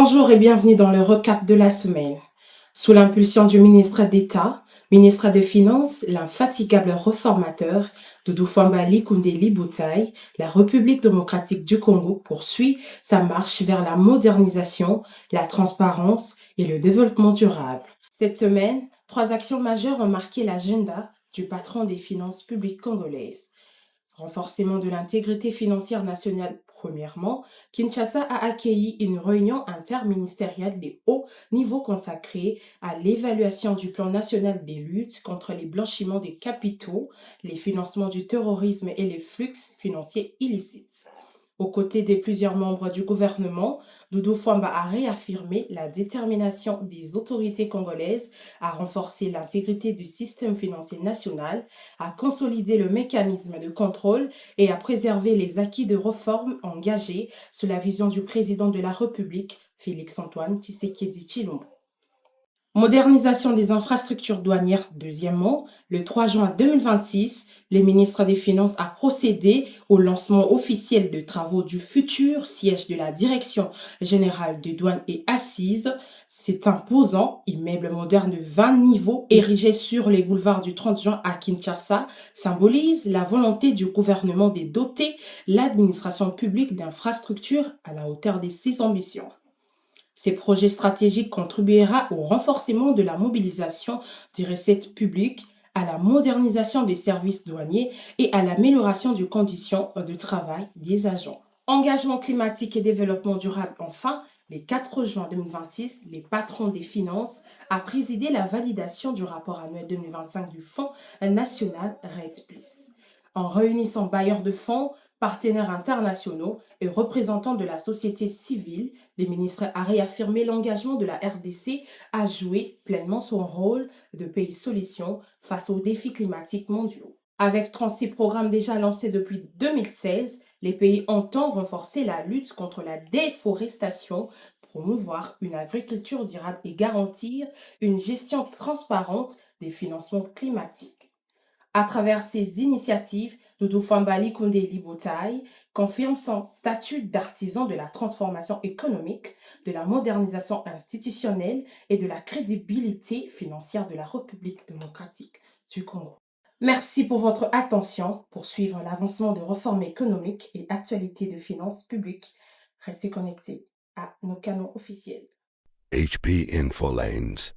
Bonjour et bienvenue dans le recap de la semaine. Sous l'impulsion du ministre d'État, ministre des Finances, l'infatigable réformateur Doudou Fambali Koundéli Boutaï, la République démocratique du Congo poursuit sa marche vers la modernisation, la transparence et le développement durable. Cette semaine, 3 actions majeures ont marqué l'agenda du patron des finances publiques congolaises. Renforcement de l'intégrité financière nationale. Premièrement, Kinshasa a accueilli une réunion interministérielle de haut niveau consacrée à l'évaluation du plan national des luttes contre les blanchiments des capitaux, les financements du terrorisme et les flux financiers illicites. Aux côtés de plusieurs membres du gouvernement, Doudou Fwamba a réaffirmé la détermination des autorités congolaises à renforcer l'intégrité du système financier national, à consolider le mécanisme de contrôle et à préserver les acquis de réforme engagés sous la vision du président de la République, Félix-Antoine Tshisekedi Tshilombo. Modernisation des infrastructures douanières. Deuxièmement, le 3 juin 2026, le ministre des Finances a procédé au lancement officiel de travaux du futur siège de la Direction générale des douanes et assises. Cet imposant immeuble moderne de 20 niveaux érigé sur les boulevards du 30 juin à Kinshasa symbolise la volonté du gouvernement de doter l'administration publique d'infrastructures à la hauteur de ses ambitions. Ces projets stratégiques contribuera au renforcement de la mobilisation des recettes publiques, à la modernisation des services douaniers et à l'amélioration des conditions de travail des agents. Engagement climatique et développement durable. Enfin, le 4 juin 2026, les patrons des finances a présidé la validation du rapport annuel 2025 du Fonds national REDD+. En réunissant bailleurs de fonds, partenaires internationaux et représentants de la société civile, le ministre a réaffirmé l'engagement de la RDC à jouer pleinement son rôle de pays solution face aux défis climatiques mondiaux. Avec 36 programmes déjà lancés depuis 2016, les pays entendent renforcer la lutte contre la déforestation, promouvoir une agriculture durable et garantir une gestion transparente des financements climatiques. À travers ces initiatives, Doudou Fwambali Koundéli Boutaï confirme son statut d'artisan de la transformation économique, de la modernisation institutionnelle et de la crédibilité financière de la République démocratique du Congo. Merci pour votre attention. Pour suivre l'avancement des réformes économiques et actualités de finances publiques, restez connectés à nos canaux officiels. HP Infolanes.